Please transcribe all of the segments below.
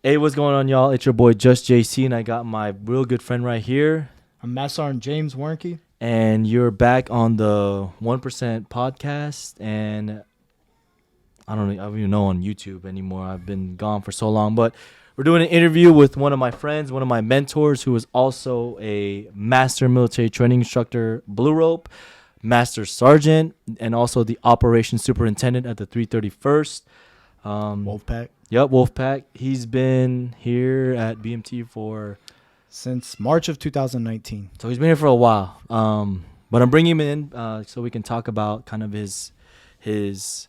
Hey, what's going on, y'all? It's your boy just.j.c, and I got my real good friend right here. I'm MSgt James Wernke. And you're back on the 1% podcast, and I don't even know on YouTube anymore. I've been gone for so long, but we're doing an interview with one of my friends, one of my mentors, who is also a master military training instructor, Blue Rope, master sergeant, and also the operations superintendent at the 331st. Wolfpack. Yep, Wolfpack. He's been here at BMT Since March of 2019. so he's been here for a while. But I'm bringing him in so we can talk about kind of his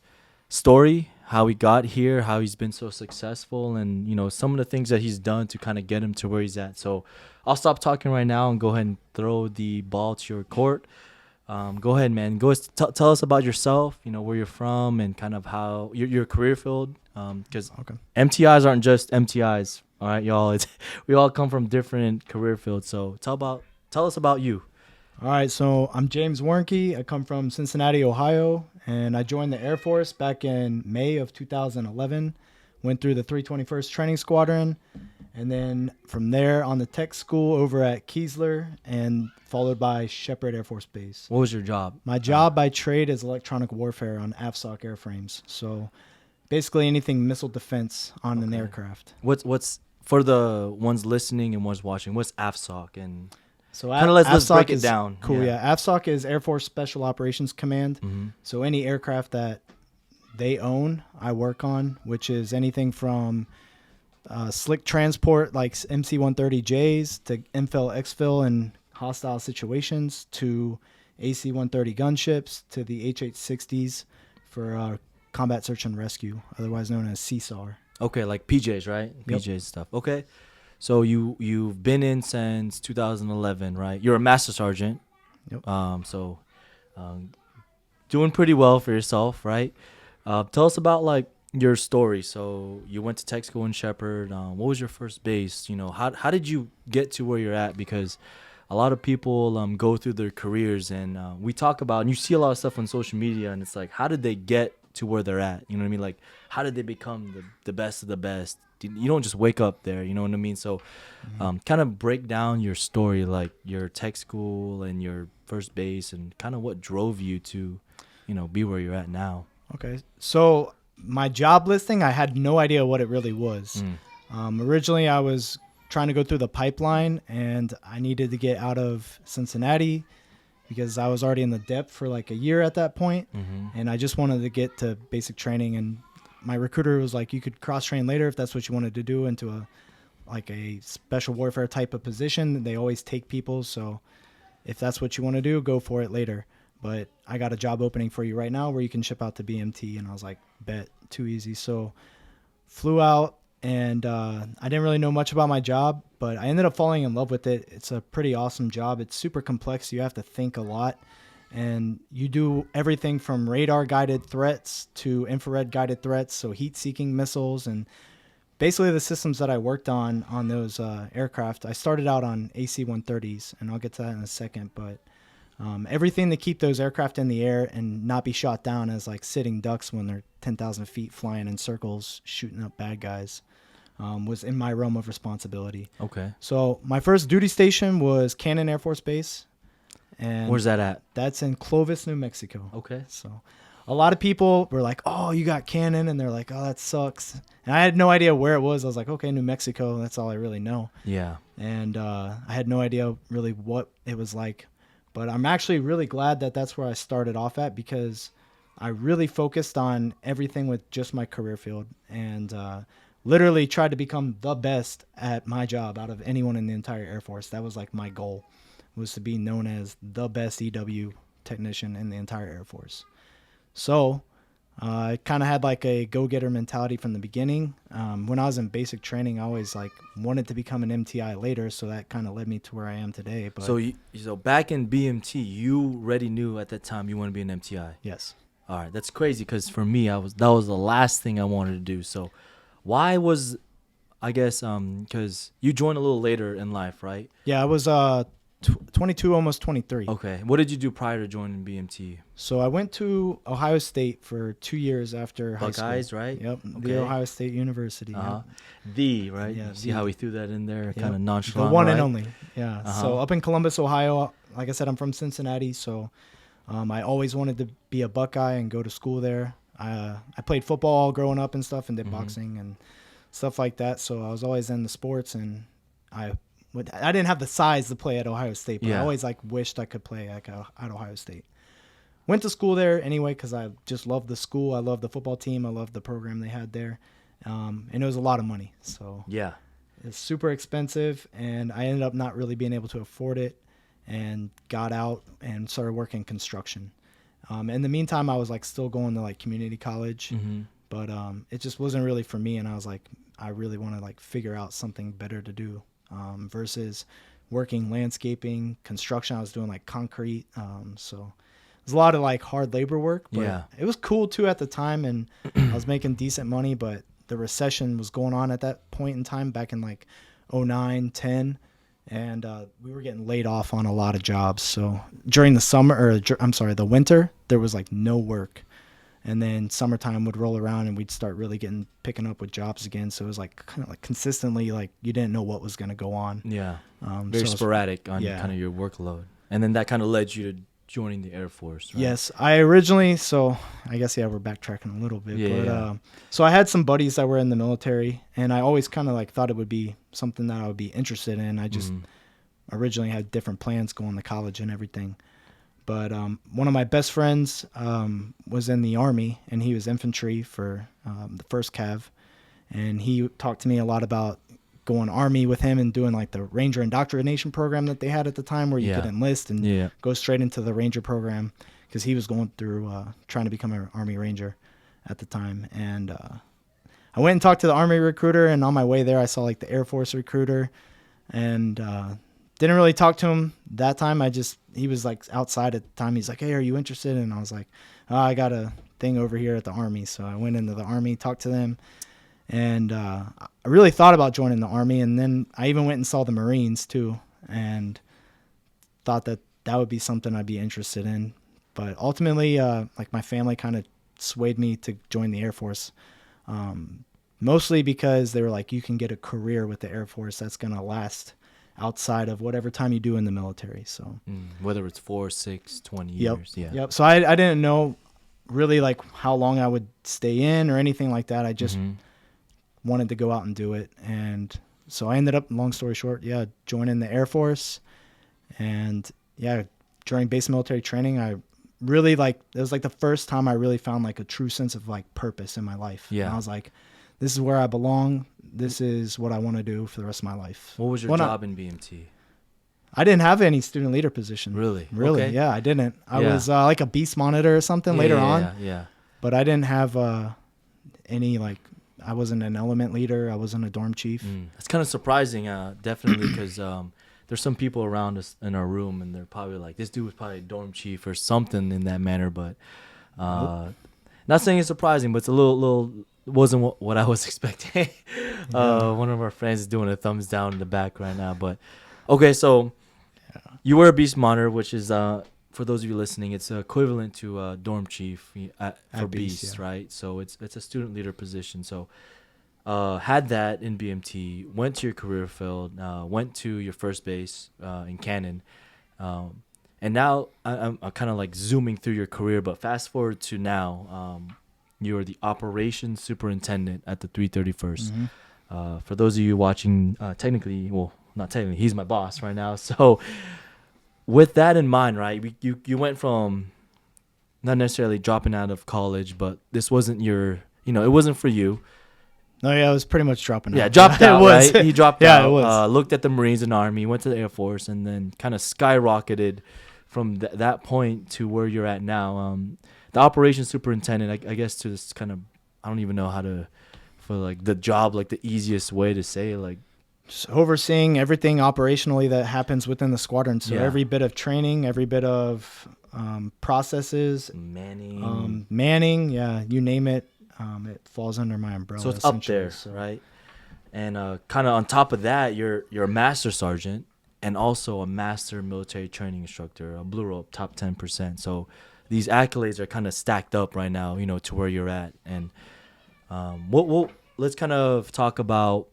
story, how he got here, how he's been so successful, and some of the things that he's done to kind of get him to where he's at. So I'll stop talking right now and go ahead and throw the ball to your court. Go ahead, man. Tell us about yourself. Where you're from and kind of how your career field. Because MTIs aren't just MTIs. All right, y'all. We all come from different career fields. So tell us about you. All right, so I'm James Wernke. I come from Cincinnati, Ohio, and I joined the Air Force back in May of 2011. Went through the 321st Training Squadron, and then from there on the tech school over at Keesler, and followed by Shepherd Air Force Base. What was your job? My job by trade is electronic warfare on AFSOC airframes. So basically anything missile defense on an aircraft. What's for the ones listening and ones watching? What's AFSOC and so kind of let's break it down. Cool, yeah. AFSOC is Air Force Special Operations Command. Mm-hmm. So any aircraft that they own, I work on, which is anything from slick transport like MC-130Js to MFIL, exfil in hostile situations to AC-130 gunships to the HH-60s for combat search and rescue, otherwise known as CSAR. Okay, like PJs, right? Yep. PJs stuff. Okay. So you've been in since 2011, right? You're a master sergeant. Yep. So doing pretty well for yourself, right? Tell us about like your story. So you went to tech school in Shepherd. What was your first base? How did you get to where you're at? Because a lot of people go through their careers, and we talk about, and you see a lot of stuff on social media, and it's like, how did they get to where they're at? You know what I mean? Like, how did they become the best of the best? You don't just wake up there, you know what I mean? So kind of break down your story, like your tech school and your first base, and kind of what drove you to, be where you're at now. Okay. So my job listing, I had no idea what it really was. Originally, I was trying to go through the pipeline, and I needed to get out of Cincinnati because I was already in the depth for like a year at that point, and I just wanted to get to basic training. And my recruiter was like, you could cross-train later if that's what you wanted to do into a special warfare type of position. They always take people, so if that's what you want to do, go for it later. But I got a job opening for you right now where you can ship out to BMT. And I was like, bet, too easy. So flew out, and I didn't really know much about my job, but I ended up falling in love with it. It's a pretty awesome job. It's super complex. You have to think a lot. And you do everything from radar-guided threats to infrared-guided threats, so heat-seeking missiles. And basically the systems that I worked on those aircraft, I started out on AC-130s, and I'll get to that in a second, but everything to keep those aircraft in the air and not be shot down as like sitting ducks when they're 10,000 feet flying in circles shooting up bad guys was in my realm of responsibility. Okay. So my first duty station was Cannon Air Force Base. And where's that at? That's in Clovis, New Mexico. Okay. So a lot of people were like, oh, you got Cannon, and they're like, oh, that sucks. And I had no idea where it was. I was like, okay, New Mexico, that's all I really know. Yeah. And I had no idea really what it was like. But I'm actually really glad that that's where I started off at, because I really focused on everything with just my career field, and literally tried to become the best at my job out of anyone in the entire Air Force. That was like my goal, was to be known as the best EW technician in the entire Air Force. So I kind of had like a go-getter mentality from the beginning. When I was in basic training, I always like wanted to become an MTI later, so that kind of led me to where I am today. But so back in BMT, you already knew at that time you want to be an MTI. Yes. All right, that's crazy, because for me, that was the last thing I wanted to do. So why was, I guess, because you joined a little later in life, right? Yeah, I was 22, almost 23. Okay. What did you do prior to joining BMT? So I went to Ohio State for 2 years after high school. Buckeyes, right? Yep, Okay. the Ohio State University. Uh-huh. Yep. Right? Yeah, You see the- how we threw that in there, Yep. kind of The nonchalant, one right? and only. Yeah. Uh-huh. So up in Columbus, Ohio, like I said, I'm from Cincinnati, so I always wanted to be a Buckeye and go to school there. I played football growing up and stuff, and did boxing and stuff like that. So I was always in the sports, and I didn't have the size to play at Ohio State, but I Yeah. always wished I could play at Ohio State. Went to school there anyway because I just loved the school. I loved the football team. I loved the program they had there, and it was a lot of money. So Yeah. it's super expensive, and I ended up not really being able to afford it, and got out and started working construction. In the meantime, I was still going to community college, but it just wasn't really for me. And I was like, I really want to figure out something better to do versus working landscaping, construction. I was doing concrete, so it was a lot of hard labor work. But Yeah. it was cool too at the time, and I was making decent money. But the recession was going on at that point in time, back in 09, 10. And we were getting laid off on a lot of jobs. So during the the winter, there was no work. And then summertime would roll around and we'd start really picking up with jobs again. So it was kind of consistently you didn't know what was going to go on. Yeah. So Very it was- sporadic on yeah. kind of your workload. And then that kind of led you to joining the Air Force, right? Yes, I originally, so I guess, we're backtracking a little bit. Yeah, but yeah. So I had some buddies that were in the military, and I always kind of thought it would be something that I would be interested in. I just originally had different plans going to college and everything. But one of my best friends was in the Army, and he was infantry for the 1st Cav. And he talked to me a lot about going Army with him and doing the Ranger indoctrination program that they had at the time, where you Yeah. could enlist and Yeah. go straight into the Ranger program, because he was going through trying to become an Army Ranger at the time. And I went and talked to the Army recruiter, and on my way there I saw the Air Force recruiter, and didn't really talk to him that time. He was outside at the time. He's like, "Hey, are you interested?" And I was like, "Oh, I got a thing over here at the Army." So I went into the Army, talked to them, and I really thought about joining the Army. And then I even went and saw the Marines too, and thought that would be something I'd be interested in. But ultimately, my family kind of swayed me to join the Air Force, mostly because they were like, you can get a career with the Air Force that's going to last outside of whatever time you do in the military. So Whether it's 4, 6, 20 Yep. years. Yeah. Yep. So I didn't know really how long I would stay in or anything like that. I just wanted to go out and do it. And so I ended up, long story short, joining the Air Force. And during base military training, I really it was the first time I really found a true sense of purpose in my life. Yeah. And I was like, this is where I belong. This is what I want to do for the rest of my life. What was your job in BMT? I didn't have any student leader position. Really? Really? Okay. Yeah, I didn't. I Yeah. was a beast monitor or something later on. Yeah. But I didn't have any I wasn't an element leader. I wasn't a dorm chief. It's kind of surprising, definitely, because there's some people around us in our room, and they're probably like, this dude was probably a dorm chief or something in that manner. But not saying it's surprising, but it's a little wasn't what I was expecting. One of our friends is doing a thumbs down in the back right now. But okay, so you were a beast monitor, which is for those of you listening, it's equivalent to dorm chief for beast, right? So it's a student leader position. So had that in BMT, went to your career field, went to your first base in Cannon, and now I'm kind of zooming through your career. But fast forward to now, you are the operations superintendent at the 331st. For those of you watching, technically, well, not technically, he's my boss right now. So with that in mind, right, you went from not necessarily dropping out of college, but this wasn't your, it wasn't for you. No, it was pretty much dropping out. Yeah, dropped out, It was. right? He dropped Yeah, out, it was. looked at the Marines and Army, went to the Air Force, and then kind of skyrocketed from that point to where you're at now. The operations superintendent, I guess, to this kind of, I don't even know how to, for the job, the easiest way to say it, Just overseeing everything operationally that happens within the squadron. So Yeah. every bit of training, every bit of processes, manning, you name it, it falls under my umbrella. So it's up there, essentially. right? And kind of on top of that, you're a master sergeant, and also a master military training instructor, a blue rope, top 10%. So these accolades are kind of stacked up right now, to where you're at. And let's kind of talk about,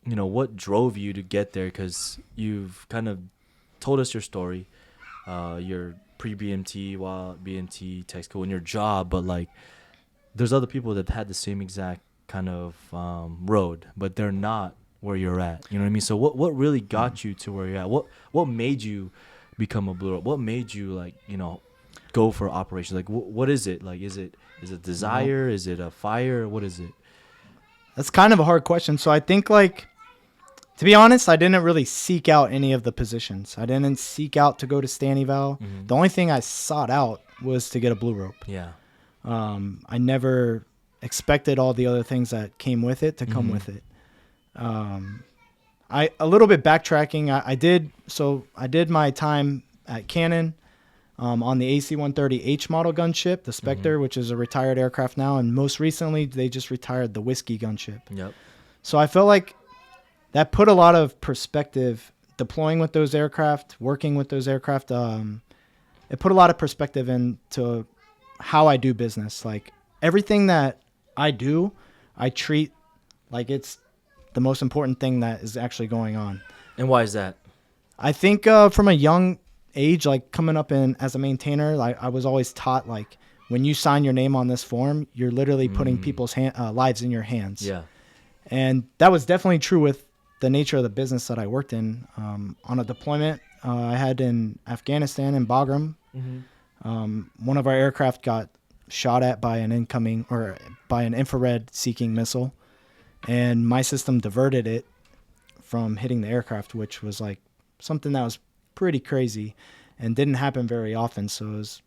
what drove you to get there, because you've kind of told us your story, your pre-BMT, while BMT, tech school, and your job, but like there's other people that had the same exact kind of road, but they're not where you're at. You know what I mean? So what really got you to where you're at? What made you become a blue rope? What made you go for operations? Like what is it? Like is it desire? Is it a fire? What is it? That's kind of a hard question. So I think to be honest, I didn't really seek out any of the positions. I didn't seek out to go to Stanleyville. Mm-hmm. The only thing I sought out was to get a blue rope. Yeah. I never expected all the other things that came with it to come with it. A little bit backtracking. I did my time at Cannon on the AC-130H model gunship, the Spectre, which is a retired aircraft now, and most recently they just retired the Whiskey gunship. Yep. So I felt like that put a lot of perspective deploying with those aircraft, working with those aircraft. It put a lot of perspective into how I do business. Like everything that I do, I treat like it's the most important thing that is actually going on. And why is that? I think from a young age, like coming up as a maintainer, like I was always taught like when you sign your name on this form, you're literally putting people's lives in your hands. Yeah. And that was definitely true with the nature of the business that I worked in. On a deployment I had in Afghanistan in Bagram, one of our aircraft got shot at by an infrared seeking missile, and my system diverted it from hitting the aircraft, which was like something that was pretty crazy and didn't happen very often. So it was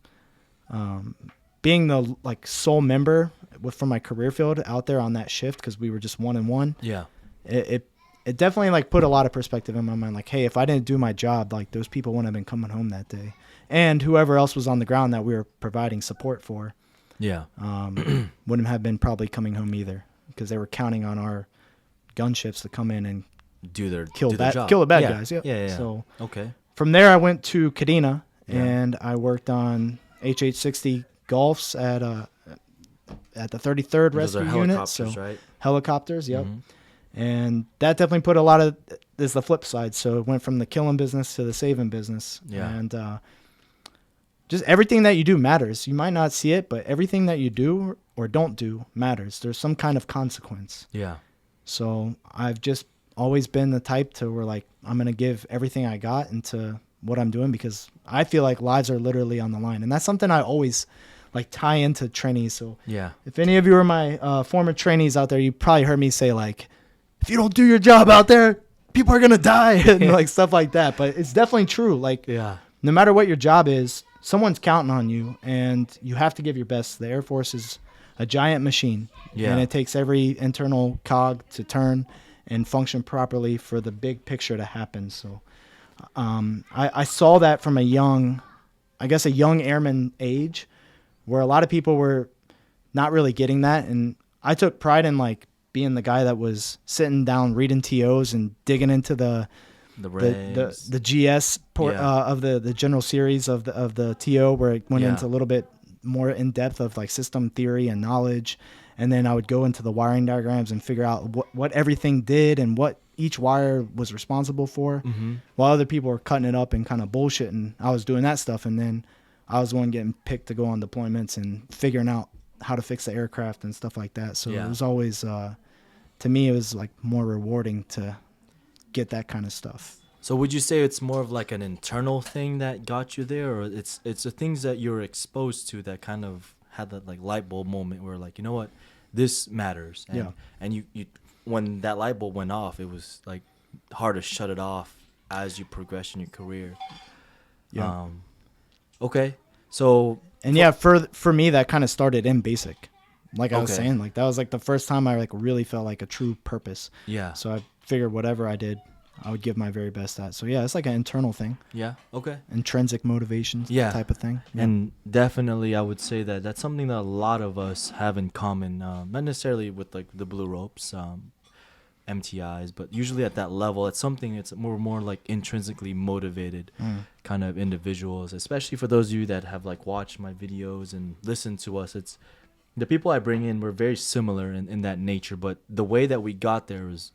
being the sole member from my career field out there on that shift, because we were just 1-1. Yeah. It definitely put a lot of perspective in my mind. Like, hey, if I didn't do my job, those people wouldn't have been coming home that day, and whoever else was on the ground that we were providing support for, wouldn't have been probably coming home either, because they were counting on our gunships to come in and kill the bad guys. Yeah. So okay. From there, I went to Kadena and I worked on HH-60 Golfs at the 33rd Rescue Unit. So right? Helicopters, yep. Mm-hmm. And that definitely put a lot of is the flip side. So it went from the killing business to the saving business. Yeah. And just everything that you do matters. You might not see it, but everything that you do or don't do matters. There's some kind of consequence. Yeah. So I've just always been the type to where I'm going to give everything I got into what I'm doing, because I feel like lives are literally on the line. And that's something I always tie into trainees. So yeah, if any of you are my former trainees out there, you probably heard me say if you don't do your job out there, people are going to die and stuff like that. But it's definitely true. No matter what your job is, someone's counting on you and you have to give your best. The Air Force is a giant machine, and it takes every internal cog to turn and function properly for the big picture to happen. So I saw that from a young airman age, where a lot of people were not really getting that. And I took pride in being the guy that was sitting down reading TOs and digging into the GS of the general series of the TO, where it went into a little bit more in depth of system theory and knowledge. And then I would go into the wiring diagrams and figure out what everything did and what each wire was responsible for, while other people were cutting it up and kind of bullshitting. I was doing that stuff, and then I was the one getting picked to go on deployments and figuring out how to fix the aircraft and stuff like that. So it was always, to me, it was more rewarding to get that kind of stuff. So would you say it's more of an internal thing that got you there, or it's the things that you were exposed to that kind of had that light bulb moment where you know what, this matters? And you when that light bulb went off, it was hard to shut it off as you progress in your career. Okay. So for me, that kind of started in basic. I was saying, that was the first time I really felt a true purpose. Yeah. So I figured whatever I did, I would give my very best at. So it's an internal thing. Yeah. Okay. Intrinsic motivation. Type of thing. Yeah. And definitely, I would say that that's something that a lot of us have in common. Not necessarily with the blue ropes. MTIs, but usually at that level, it's something it's more like intrinsically motivated kind of individuals. Especially for those of you that have like watched my videos and listened to us, it's the people I bring in were very similar in that nature, but the way that we got there was